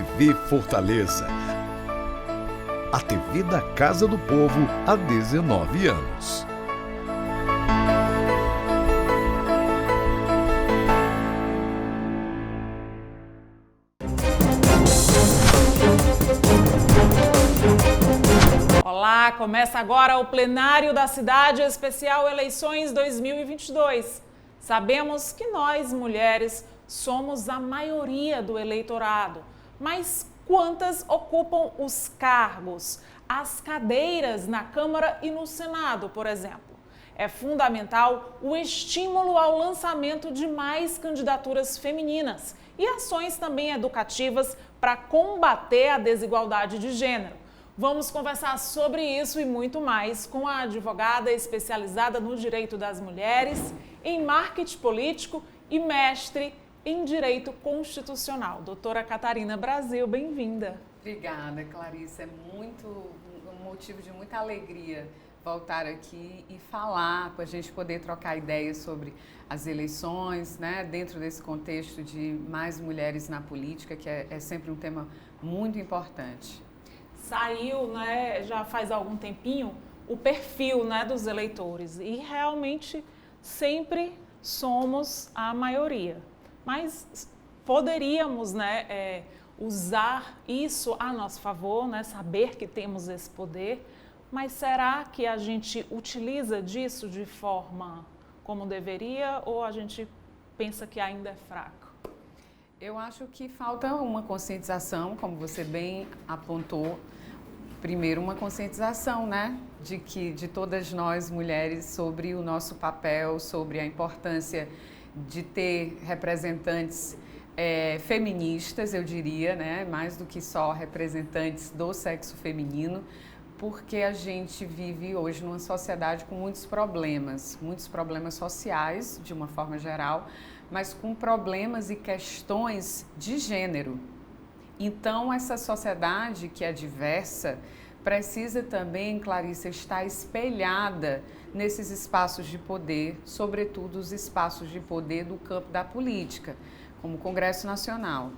TV Fortaleza. A TV da Casa do Povo há 19 anos. Olá, começa agora o plenário da Cidade Especial Eleições 2022. Sabemos que nós, mulheres, somos a maioria do eleitorado, mas quantas ocupam os cargos, as cadeiras na Câmara e no Senado, por exemplo? É fundamental o estímulo ao lançamento de mais candidaturas femininas e ações também educativas para combater a desigualdade de gênero. Vamos conversar sobre isso e muito mais com a advogada especializada no direito das mulheres, em marketing político e mestre em direito constitucional. Doutora Catarina Brasil, bem-vinda. Obrigada, Clarice. É um motivo de muita alegria voltar aqui e falar, para a gente poder trocar ideias sobre as eleições, né, dentro desse contexto de mais mulheres na política, que é sempre um tema muito importante. Saiu, né, já faz algum tempinho, o perfil, né, dos eleitores e realmente sempre somos a maioria. Mas poderíamos, né, usar isso a nosso favor, né, saber que temos esse poder, mas será que a gente utiliza disso de forma como deveria ou a gente pensa que ainda é fraco? Eu acho que falta uma conscientização, como você bem apontou. Primeiro, uma conscientização, né, de todas nós mulheres sobre o nosso papel, sobre a importância de ter representantes feministas, eu diria, né, mais do que só representantes do sexo feminino, porque a gente vive hoje numa sociedade com muitos problemas sociais, de uma forma geral, mas com problemas e questões de gênero. Então, essa sociedade que é diversa precisa também, Clarice, estar espelhada nesses espaços de poder, sobretudo os espaços de poder do campo da política, como o Congresso Nacional,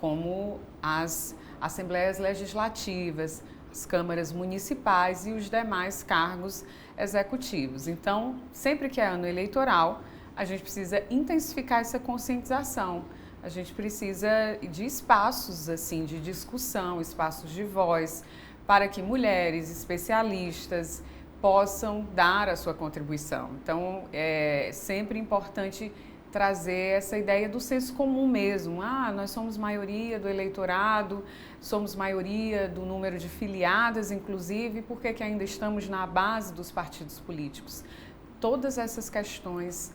como as Assembleias Legislativas, as câmaras municipais e os demais cargos executivos. Então, sempre que é ano eleitoral, a gente precisa intensificar essa conscientização. A gente precisa de espaços assim, de discussão, espaços de voz, para que mulheres especialistas possam dar a sua contribuição. Então, é sempre importante trazer essa ideia do senso comum mesmo. Nós somos maioria do eleitorado, somos maioria do número de filiadas, inclusive, por que ainda estamos na base dos partidos políticos? Todas essas questões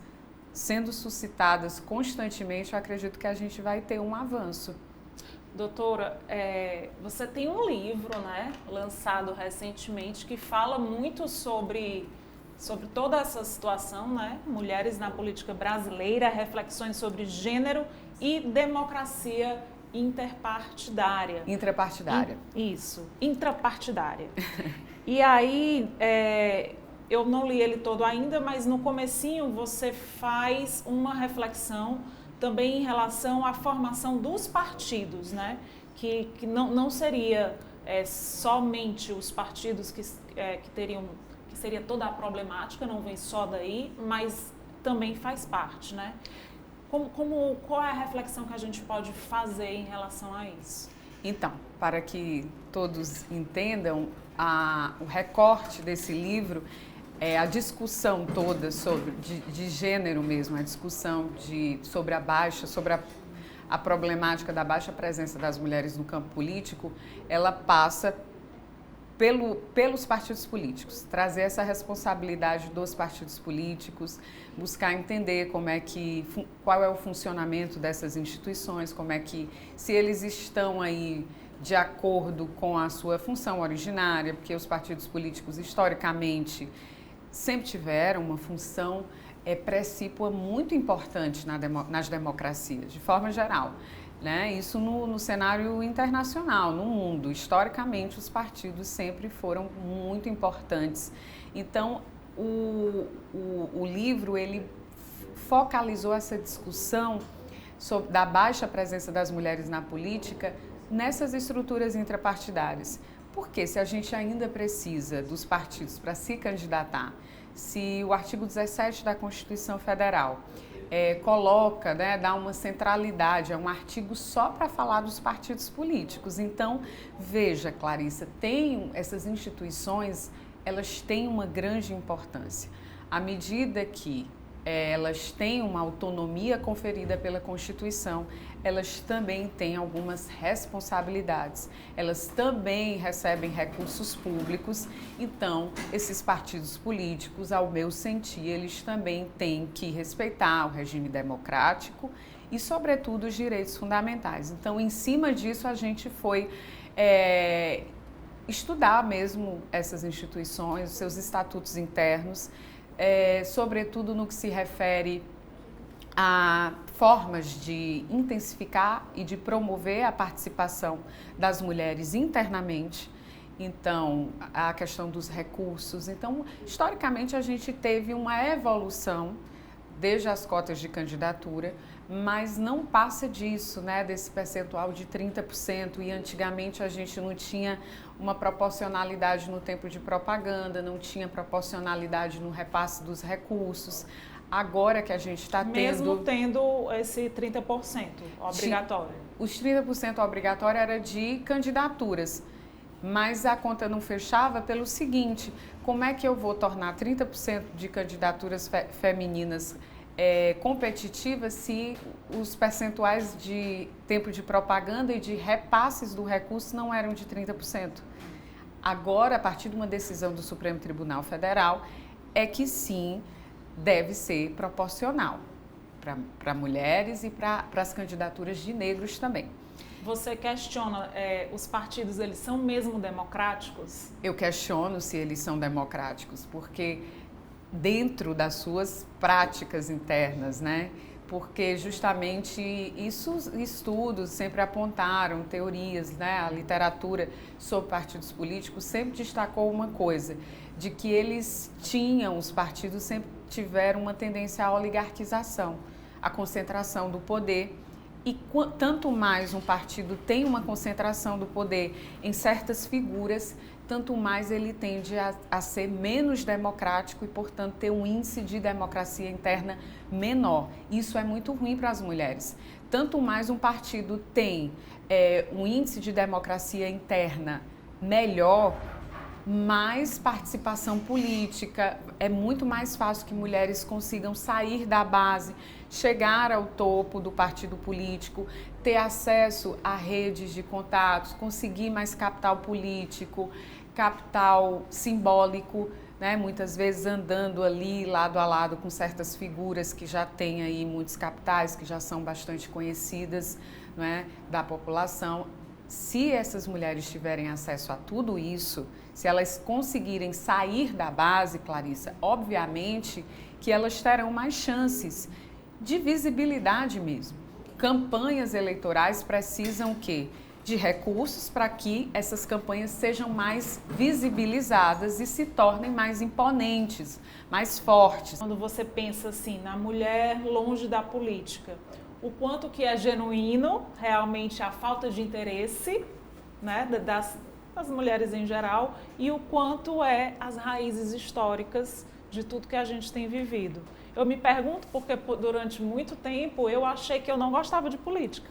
sendo suscitadas constantemente, eu acredito que a gente vai ter um avanço. Doutora, você tem um livro, né, lançado recentemente que fala muito sobre toda essa situação, né, Mulheres na Política Brasileira, reflexões sobre gênero e democracia interpartidária. Intrapartidária. Isso, intrapartidária. E aí, eu não li ele todo ainda, mas no comecinho você faz uma reflexão também em relação à formação dos partidos, né? Que não seria somente os partidos que seria toda a problemática, não vem só daí, mas também faz parte, né? Qual é a reflexão que a gente pode fazer em relação a isso? Então, para que todos entendam, o recorte desse livro a discussão toda de gênero mesmo, a discussão sobre a problemática da baixa presença das mulheres no campo político, ela passa pelos partidos políticos, trazer essa responsabilidade dos partidos políticos, buscar entender qual é o funcionamento dessas instituições, se eles estão aí de acordo com a sua função originária, porque os partidos políticos historicamente sempre tiveram uma função precípua muito importante nas democracias, de forma geral. Né? Isso no cenário internacional, no mundo. Historicamente, os partidos sempre foram muito importantes. Então, o livro ele focalizou essa discussão da baixa presença das mulheres na política nessas estruturas intrapartidárias. Porque se a gente ainda precisa dos partidos para se candidatar, se o artigo 17 da Constituição Federal coloca, né, dá uma centralidade, é um artigo só para falar dos partidos políticos. Então, veja, Clarissa, essas instituições, elas têm uma grande importância. À medida que elas têm uma autonomia conferida pela Constituição, elas também têm algumas responsabilidades, elas também recebem recursos públicos, então esses partidos políticos, ao meu sentir, eles também têm que respeitar o regime democrático e, sobretudo, os direitos fundamentais. Então, em cima disso, a gente foi estudar mesmo essas instituições, os seus estatutos internos, sobretudo no que se refere a formas de intensificar e de promover a participação das mulheres internamente. Então, a questão dos recursos. Então, historicamente, a gente teve uma evolução desde as cotas de candidatura, mas não passa disso, né, desse percentual de 30%. E antigamente a gente não tinha uma proporcionalidade no tempo de propaganda, não tinha proporcionalidade no repasse dos recursos. Agora que a gente está tendo... Mesmo tendo esse 30% obrigatório. Os 30% obrigatório era de candidaturas, mas a conta não fechava pelo seguinte: como é que eu vou tornar 30% de candidaturas femininas competitivas se os percentuais de tempo de propaganda e de repasses do recurso não eram de 30%? Agora, a partir de uma decisão do Supremo Tribunal Federal, é que sim, deve ser proporcional para mulheres e para as candidaturas de negros também. Você questiona, os partidos, eles são mesmo democráticos? Eu questiono se eles são democráticos, porque dentro das suas práticas internas, né? Porque justamente isso, estudos sempre apontaram, teorias, né? A literatura sobre partidos políticos sempre destacou uma coisa, de que os partidos sempre tiveram uma tendência à oligarquização, à concentração do poder. E tanto mais um partido tem uma concentração do poder em certas figuras, tanto mais ele tende a ser menos democrático e, portanto, ter um índice de democracia interna menor. Isso é muito ruim para as mulheres. Tanto mais um partido tem um índice de democracia interna melhor, mais participação política, é muito mais fácil que mulheres consigam sair da base, chegar ao topo do partido político, ter acesso a redes de contatos, conseguir mais capital político, capital simbólico, né? Muitas vezes andando ali lado a lado com certas figuras que já têm aí muitos capitais, que já são bastante conhecidas, né, da população. Se essas mulheres tiverem acesso a tudo isso, se elas conseguirem sair da base, Clarissa, obviamente que elas terão mais chances de visibilidade mesmo. Campanhas eleitorais precisam o quê? De recursos para que essas campanhas sejam mais visibilizadas e se tornem mais imponentes, mais fortes. Quando você pensa assim, na mulher longe da política, o quanto que é genuíno realmente a falta de interesse, né, das mulheres em geral, e o quanto as raízes históricas de tudo que a gente tem vivido. Eu me pergunto porque durante muito tempo eu achei que eu não gostava de política,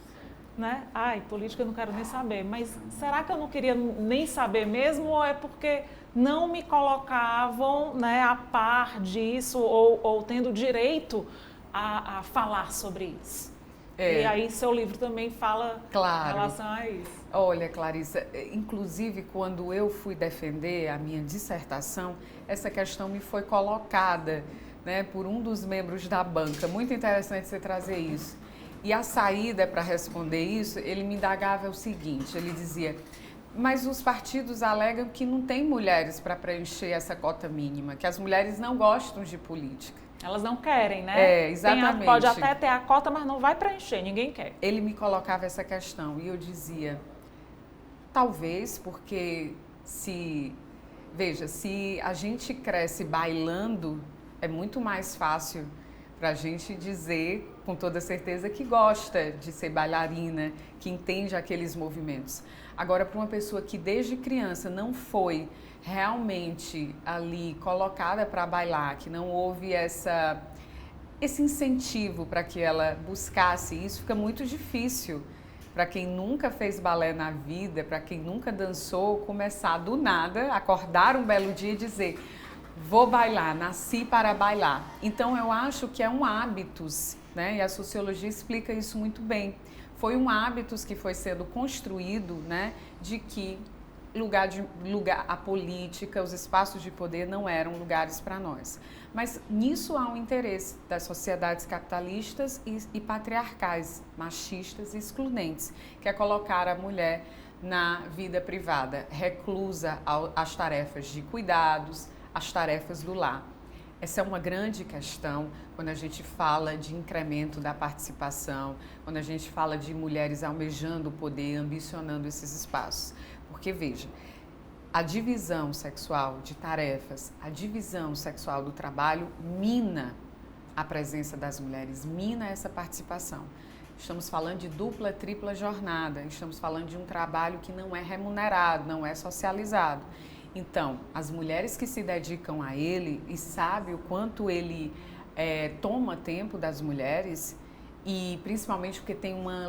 né? Ai, política eu não quero nem saber, mas será que eu não queria nem saber mesmo, ou é porque não me colocavam, né, a par disso ou tendo direito a falar sobre isso? E aí seu livro também fala em relação a isso. Olha, Clarissa, inclusive quando eu fui defender a minha dissertação, essa questão me foi colocada, né, por um dos membros da banca. Muito interessante você trazer isso. E a saída para responder isso, ele me indagava o seguinte, ele dizia: mas os partidos alegam que não tem mulheres para preencher essa cota mínima, que as mulheres não gostam de política. Elas não querem, né? Exatamente. Pode até ter a cota, mas não vai preencher, ninguém quer. Ele me colocava essa questão e eu dizia, talvez porque se a gente cresce bailando, é muito mais fácil para a gente dizer com toda certeza, que gosta de ser bailarina, que entende aqueles movimentos. Agora, para uma pessoa que desde criança não foi realmente ali colocada para bailar, que não houve esse incentivo para que ela buscasse isso, fica muito difícil. Para quem nunca fez balé na vida, para quem nunca dançou, começar do nada, acordar um belo dia e dizer: vou bailar, nasci para bailar. Então eu acho que é um hábitos, né? E a sociologia explica isso muito bem. Foi um hábitos que foi sendo construído, né? De que a política, os espaços de poder não eram lugares para nós. Mas nisso há um interesse das sociedades capitalistas e patriarcais, machistas e excludentes, que é colocar a mulher na vida privada, reclusa às tarefas de cuidados, às tarefas do lar. Essa é uma grande questão quando a gente fala de incremento da participação, quando a gente fala de mulheres almejando o poder, ambicionando esses espaços. Porque, veja, a divisão sexual de tarefas, a divisão sexual do trabalho mina a presença das mulheres, mina essa participação. Estamos falando de dupla, tripla jornada, estamos falando de um trabalho que não é remunerado, não é socializado. Então, as mulheres que se dedicam a ele e sabem o quanto ele toma tempo das mulheres, e principalmente porque tem uma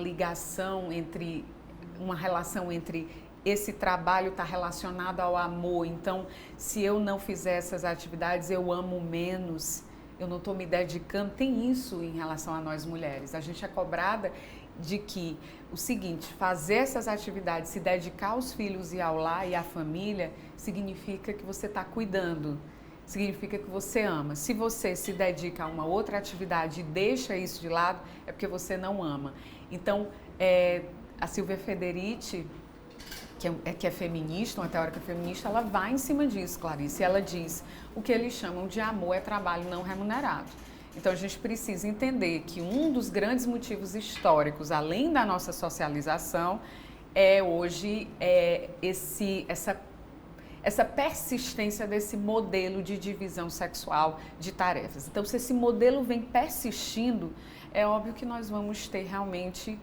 relação entre esse trabalho está relacionado ao amor. Então, se eu não fizer essas atividades, eu amo menos, eu não estou me dedicando. Tem isso em relação a nós mulheres. A gente é cobrada de que o seguinte: fazer essas atividades, se dedicar aos filhos e ao lar e à família, significa que você está cuidando, significa que você ama. Se você se dedica a uma outra atividade e deixa isso de lado, é porque você não ama. Então, a Silvia Federici, que é feminista, uma teórica feminista, ela vai em cima disso, Clarice. Ela diz: o que eles chamam de amor é trabalho não remunerado. Então a gente precisa entender que um dos grandes motivos históricos, além da nossa socialização, é hoje essa persistência desse modelo de divisão sexual de tarefas. Então, se esse modelo vem persistindo, é óbvio que nós vamos ter realmente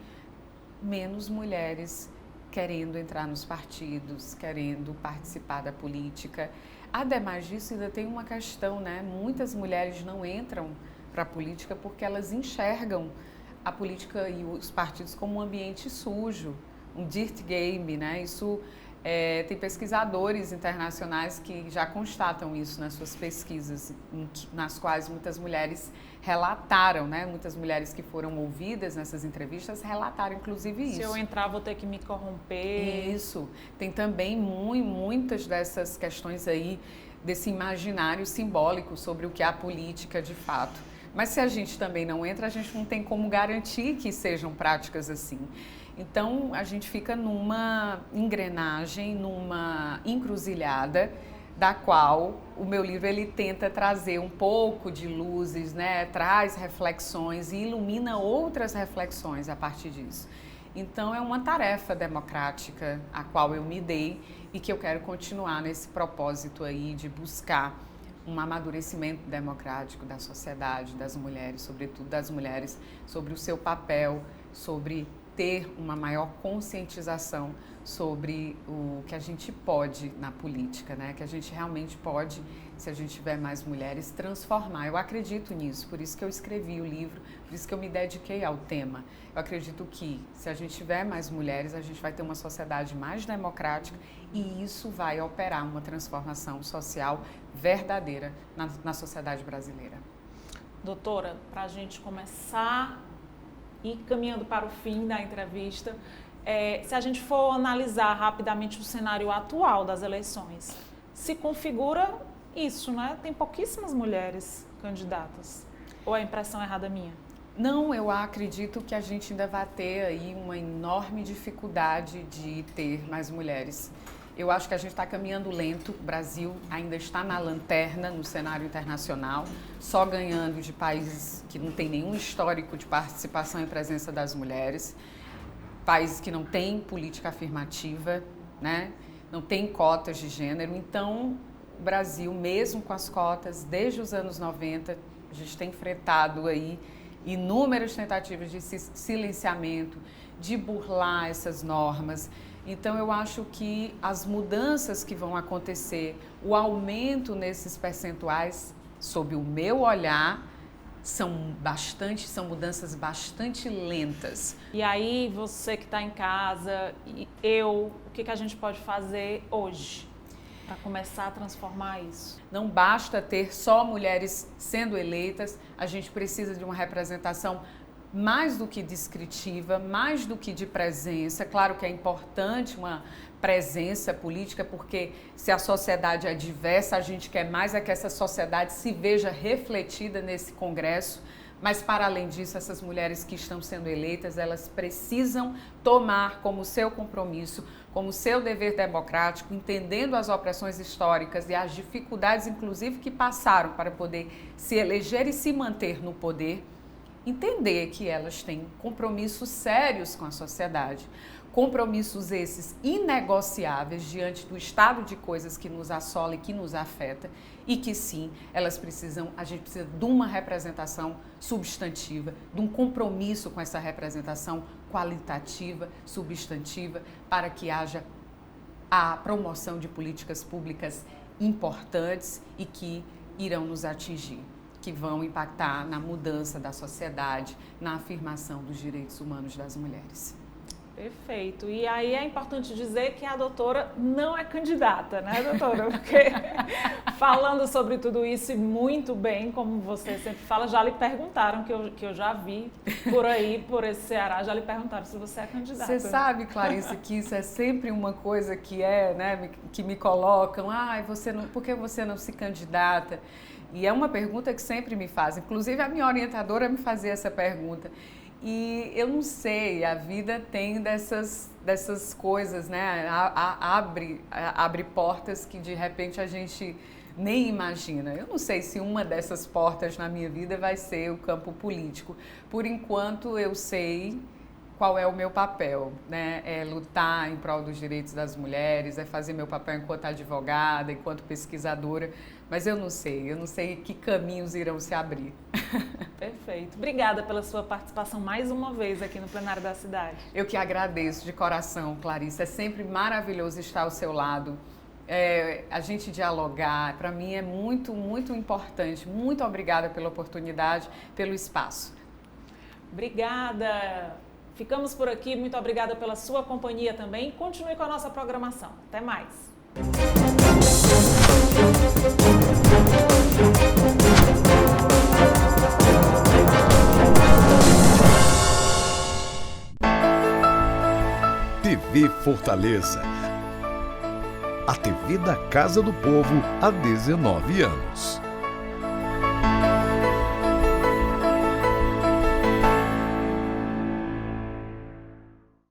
menos mulheres querendo entrar nos partidos, querendo participar da política. Ademais disso, ainda tem uma questão, né? Muitas mulheres não entram para a política porque elas enxergam a política e os partidos como um ambiente sujo, um dirt game, né? Isso tem pesquisadores internacionais que já constatam isso nas suas pesquisas, nas quais muitas mulheres relataram, né? Muitas mulheres que foram ouvidas nessas entrevistas relataram, inclusive, isso. Se eu entrar, vou ter que me corromper. Isso. Tem também muitas dessas questões aí, desse imaginário simbólico sobre o que é a política de fato. Mas se a gente também não entra, a gente não tem como garantir que sejam práticas assim. Então, a gente fica numa engrenagem, numa encruzilhada, da qual o meu livro ele tenta trazer um pouco de luzes, né? Traz reflexões e ilumina outras reflexões a partir disso. Então, é uma tarefa democrática a qual eu me dei e que eu quero continuar nesse propósito aí de buscar um amadurecimento democrático da sociedade, das mulheres, sobretudo das mulheres, sobre o seu papel, sobre ter uma maior conscientização sobre o que a gente pode na política, né? Que a gente realmente pode, se a gente tiver mais mulheres, transformar. Eu acredito nisso, por isso que eu escrevi o livro, por isso que eu me dediquei ao tema. Eu acredito que se a gente tiver mais mulheres, a gente vai ter uma sociedade mais democrática e isso vai operar uma transformação social verdadeira na sociedade brasileira. Doutora, para a gente começar e caminhando para o fim da entrevista, se a gente for analisar rapidamente o cenário atual das eleições, se configura isso, né? Tem pouquíssimas mulheres candidatas. Ou é a impressão errada minha? Não, eu acredito que a gente ainda vai ter aí uma enorme dificuldade de ter mais mulheres. Eu acho que a gente está caminhando lento, o Brasil ainda está na lanterna no cenário internacional, só ganhando de países que não tem nenhum histórico de participação e presença das mulheres, países que não têm política afirmativa, né? Não tem cotas de gênero. Então, o Brasil, mesmo com as cotas, desde os anos 90, a gente tem enfrentado aí inúmeras tentativas de silenciamento, de burlar essas normas. Então, eu acho que as mudanças que vão acontecer, o aumento nesses percentuais, sob o meu olhar, são mudanças bastante lentas. E aí, você que está em casa, e o que a gente pode fazer hoje para começar a transformar isso? Não basta ter só mulheres sendo eleitas, a gente precisa de uma representação mais do que descritiva, mais do que de presença. Claro que é importante uma presença política, porque se a sociedade é diversa, a gente quer mais é que essa sociedade se veja refletida nesse Congresso. Mas, para além disso, essas mulheres que estão sendo eleitas, elas precisam tomar como seu compromisso, como seu dever democrático, entendendo as opressões históricas e as dificuldades, inclusive, que passaram para poder se eleger e se manter no poder, entender que elas têm compromissos sérios com a sociedade, compromissos esses inegociáveis diante do estado de coisas que nos assola e que nos afeta, e que sim, a gente precisa de uma representação substantiva, de um compromisso com essa representação qualitativa, substantiva, para que haja a promoção de políticas públicas importantes e que irão nos atingir, que vão impactar na mudança da sociedade, na afirmação dos direitos humanos das mulheres. Perfeito. E aí é importante dizer que a doutora não é candidata, né, doutora? Porque falando sobre tudo isso e muito bem, como você sempre fala, já lhe perguntaram, que eu já vi por aí, por esse Ceará, já lhe perguntaram se você é candidata. Você sabe, Clarice, que isso é sempre uma coisa que né, que me colocam, por que você não se candidata? E é uma pergunta que sempre me fazem, inclusive a minha orientadora me fazia essa pergunta. E eu não sei, a vida tem dessas coisas, né? Abre portas que de repente a gente nem imagina. Eu não sei se uma dessas portas na minha vida vai ser o campo político. Por enquanto eu sei qual é o meu papel, né? É lutar em prol dos direitos das mulheres, é fazer meu papel enquanto advogada, enquanto pesquisadora, mas eu não sei que caminhos irão se abrir. Perfeito. Obrigada pela sua participação mais uma vez aqui no Plenário da Cidade. Eu que agradeço de coração, Clarice. É sempre maravilhoso estar ao seu lado. A gente dialogar, para mim é muito, muito importante. Muito obrigada pela oportunidade, pelo espaço. Obrigada. Ficamos por aqui. Muito obrigada pela sua companhia também. Continue com a nossa programação. Até mais. TV Fortaleza. A TV da Casa do Povo há 19 anos.